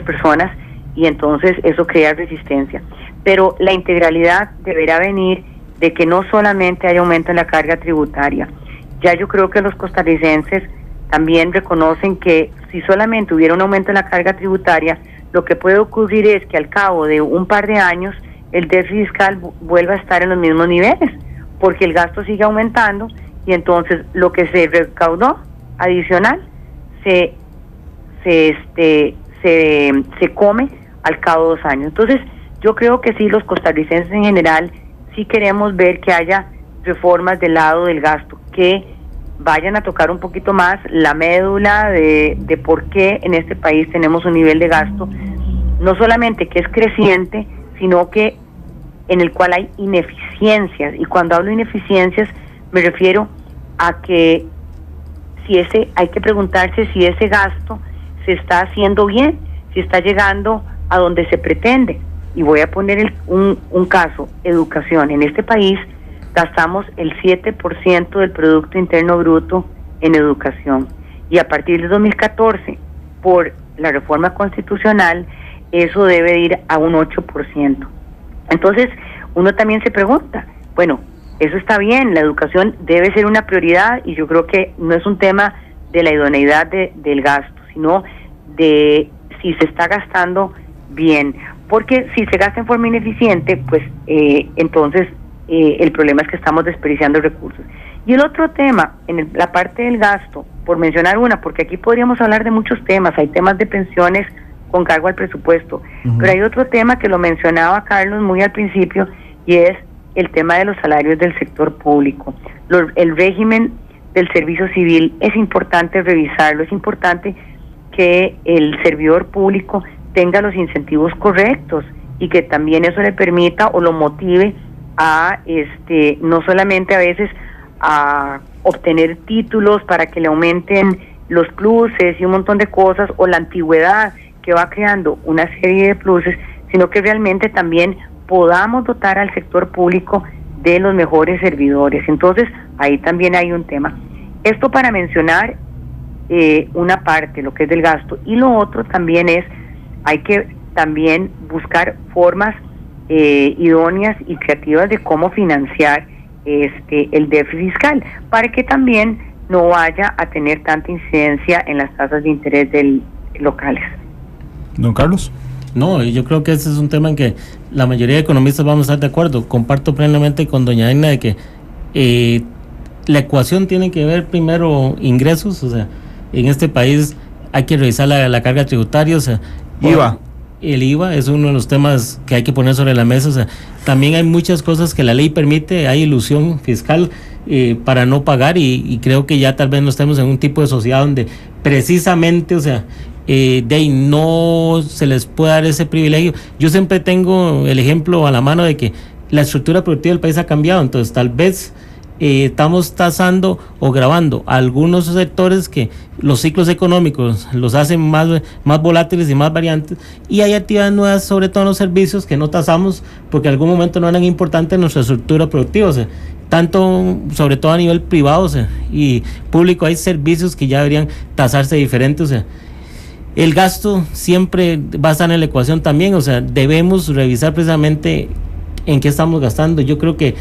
personas, y entonces eso crea resistencia. Pero la integralidad deberá venir de que no solamente hay aumento en la carga tributaria. Ya yo creo que los costarricenses también reconocen que si solamente hubiera un aumento en la carga tributaria, lo que puede ocurrir es que al cabo de un par de años el déficit fiscal vuelva a estar en los mismos niveles, porque el gasto sigue aumentando y entonces lo que se recaudó adicional se come al cabo de 2 años. Entonces yo creo que sí, los costarricenses en general sí queremos ver que haya reformas del lado del gasto, que vayan a tocar un poquito más la médula de por qué en este país tenemos un nivel de gasto, no solamente que es creciente, sino que en el cual hay ineficiencias. Y cuando hablo de ineficiencias me refiero a que hay que preguntarse si ese gasto se está haciendo bien, si está llegando a donde se pretende. Y voy a poner un caso: educación. En este país gastamos el 7% del Producto Interno Bruto en educación, y a partir de 2014, por la reforma constitucional, eso debe ir a un 8%. Entonces uno también se pregunta, bueno, eso está bien, la educación debe ser una prioridad, y yo creo que no es un tema de la idoneidad del gasto, sino de si se está gastando bien, porque si se gasta en forma ineficiente, pues entonces el problema es que estamos desperdiciando recursos. Y el otro tema, en la parte del gasto, por mencionar una, porque aquí podríamos hablar de muchos temas, hay temas de pensiones con cargo al presupuesto, pero hay otro tema que lo mencionaba Carlos muy al principio, y es el tema de los salarios del sector público. El régimen del servicio civil es importante revisarlo, es importante que el servidor público tenga los incentivos correctos y que también eso le permita o lo motive a no solamente a veces a obtener títulos para que le aumenten los pluses y un montón de cosas, o la antigüedad que va creando una serie de pluses, sino que realmente también podamos dotar al sector público de los mejores servidores. Entonces ahí también hay un tema. Esto para mencionar una parte, lo que es del gasto, y lo otro también es, hay que también buscar formas idóneas y creativas de cómo financiar el déficit fiscal, para que también no vaya a tener tanta incidencia en las tasas de interés locales. Don Carlos. No, yo creo que ese es un tema en que la mayoría de economistas vamos a estar de acuerdo. Comparto plenamente con doña Aina de que la ecuación tiene que ver primero ingresos, o sea, en este país hay que revisar la carga tributaria, o sea, IVA. El IVA es uno de los temas que hay que poner sobre la mesa, o sea, también hay muchas cosas que la ley permite, hay ilusión fiscal para no pagar, y creo que ya tal vez no estemos en un tipo de sociedad donde precisamente, o sea, no se les puede dar ese privilegio. Yo siempre tengo el ejemplo a la mano de que la estructura productiva del país ha cambiado, entonces tal vez estamos tasando o gravando algunos sectores que los ciclos económicos los hacen más volátiles y más variantes, y hay actividades nuevas, sobre todo en los servicios, que no tasamos porque en algún momento no eran importantes en nuestra estructura productiva, o sea, tanto, sobre todo a nivel privado, o sea, y público, hay servicios que ya deberían tasarse diferentes, o sea, el gasto siempre va a estar en la ecuación también, o sea, debemos revisar precisamente en qué estamos gastando. Yo creo que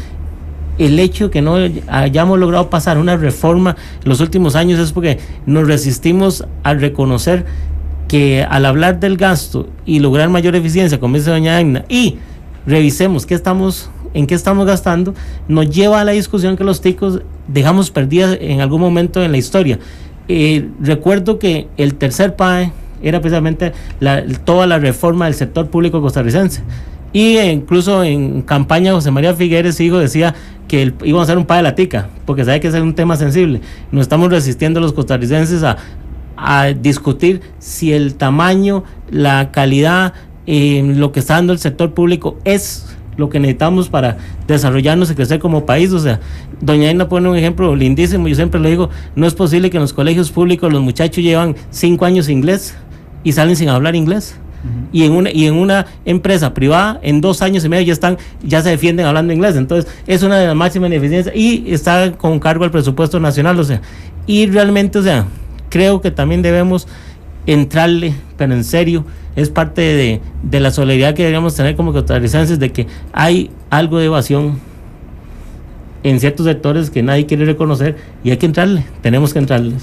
el hecho que no hayamos logrado pasar una reforma en los últimos años es porque nos resistimos a reconocer que al hablar del gasto y lograr mayor eficiencia, como dice doña Agna, y revisemos en qué estamos gastando, nos lleva a la discusión que los ticos dejamos perdidas en algún momento en la historia. Recuerdo que el tercer PAE era precisamente toda la reforma del sector público costarricense, y incluso en campaña José María Figueres, hijo, decía que íbamos a hacer un PAE de la tica, porque sabe que ese es un tema sensible. Nos estamos resistiendo los costarricenses a discutir si el tamaño, la calidad, lo que está dando el sector público es lo que necesitamos para desarrollarnos y crecer como país. O sea, doña Aina pone un ejemplo lindísimo, yo siempre lo digo, no es posible que en los colegios públicos los muchachos llevan 5 años inglés y salen sin hablar inglés. Y en una empresa privada, en 2 años y medio ya se defienden hablando inglés. Entonces es una de las máximas ineficiencias, y está con cargo al presupuesto nacional, o sea, y realmente, o sea, creo que también debemos entrarle, pero en serio, es parte de la solidaridad que deberíamos tener como costarricenses, de que hay algo de evasión en ciertos sectores que nadie quiere reconocer y hay que entrarle, tenemos que entrarle.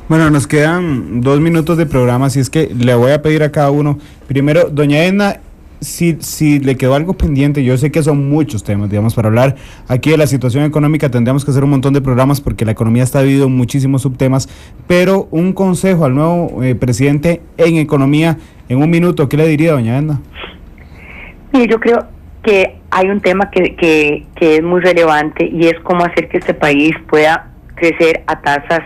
Bueno, nos quedan 2 minutos de programa, así es que le voy a pedir a cada uno. Primero, doña Edna, si le quedó algo pendiente, yo sé que son muchos temas, digamos, para hablar aquí de la situación económica tendríamos que hacer un montón de programas porque la economía está dividida en muchísimos subtemas, pero un consejo al nuevo presidente en economía, en 1 minuto, ¿qué le diría, doña Edna? Mire, yo creo que hay un tema que es muy relevante y es cómo hacer que este país pueda crecer a tasas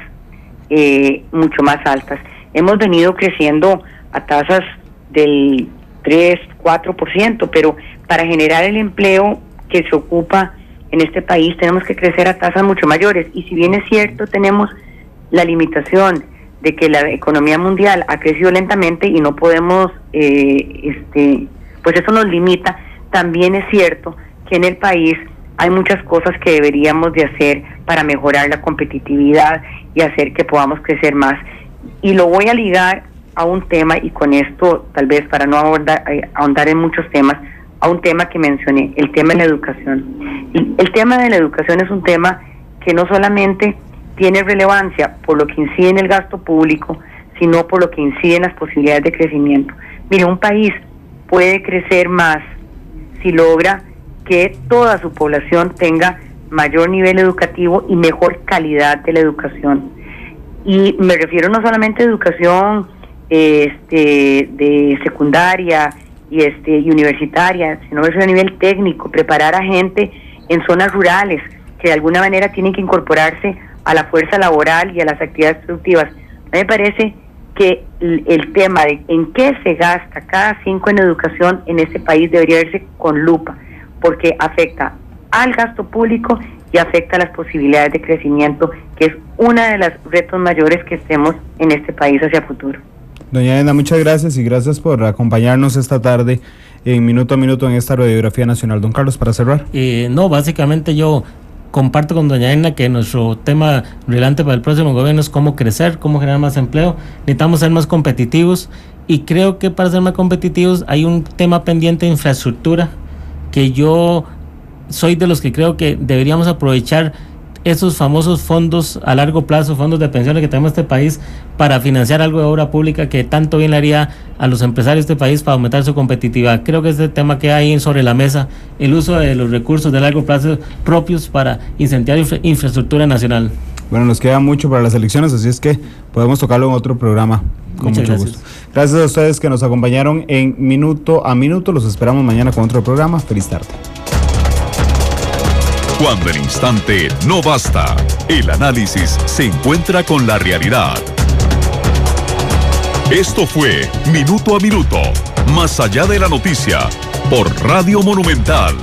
mucho más altas. Hemos venido creciendo a tasas del 3-4%, pero para generar el empleo que se ocupa en este país tenemos que crecer a tasas mucho mayores. Y si bien es cierto, tenemos la limitación de que la economía mundial ha crecido lentamente y no podemos, pues eso nos limita. También es cierto que en el país hay muchas cosas que deberíamos de hacer para mejorar la competitividad y hacer que podamos crecer más. Y lo voy a ligar a un tema, y con esto tal vez para no ahondar en muchos temas, a un tema que mencioné, el tema de la educación. El tema de la educación es un tema que no solamente tiene relevancia por lo que incide en el gasto público, sino por lo que incide en las posibilidades de crecimiento. Mire, un país puede crecer más si logra que toda su población tenga mayor nivel educativo y mejor calidad de la educación. Y me refiero no solamente a educación de secundaria y universitaria, sino a nivel técnico, preparar a gente en zonas rurales que de alguna manera tienen que incorporarse a la fuerza laboral y a las actividades productivas. Me parece que el tema de en qué se gasta cada 5 en educación en este país debería verse con lupa, porque afecta al gasto público y afecta a las posibilidades de crecimiento, que es una de los retos mayores que tenemos en este país hacia futuro. Doña Edna, muchas gracias y gracias por acompañarnos esta tarde en Minuto a Minuto en esta Radiografía Nacional. Don Carlos, para cerrar. No, básicamente yo comparto con doña Edna que nuestro tema relevante para el próximo gobierno es cómo crecer, cómo generar más empleo. Necesitamos ser más competitivos y creo que para ser más competitivos hay un tema pendiente de infraestructura que yo soy de los que creo que deberíamos aprovechar esos famosos fondos a largo plazo, fondos de pensiones que tenemos en este país para financiar algo de obra pública que tanto bien le haría a los empresarios de este país para aumentar su competitividad. Creo que este tema que hay sobre la mesa, el uso de los recursos de largo plazo propios para incentivar infraestructura nacional. Bueno, nos queda mucho para las elecciones, así es que podemos tocarlo en otro programa. Con mucho gusto. Gracias a ustedes que nos acompañaron en Minuto a Minuto. Los esperamos mañana con otro programa. Feliz tarde. Cuando el instante no basta, el análisis se encuentra con la realidad. Esto fue Minuto a Minuto, más allá de la noticia, por Radio Monumental.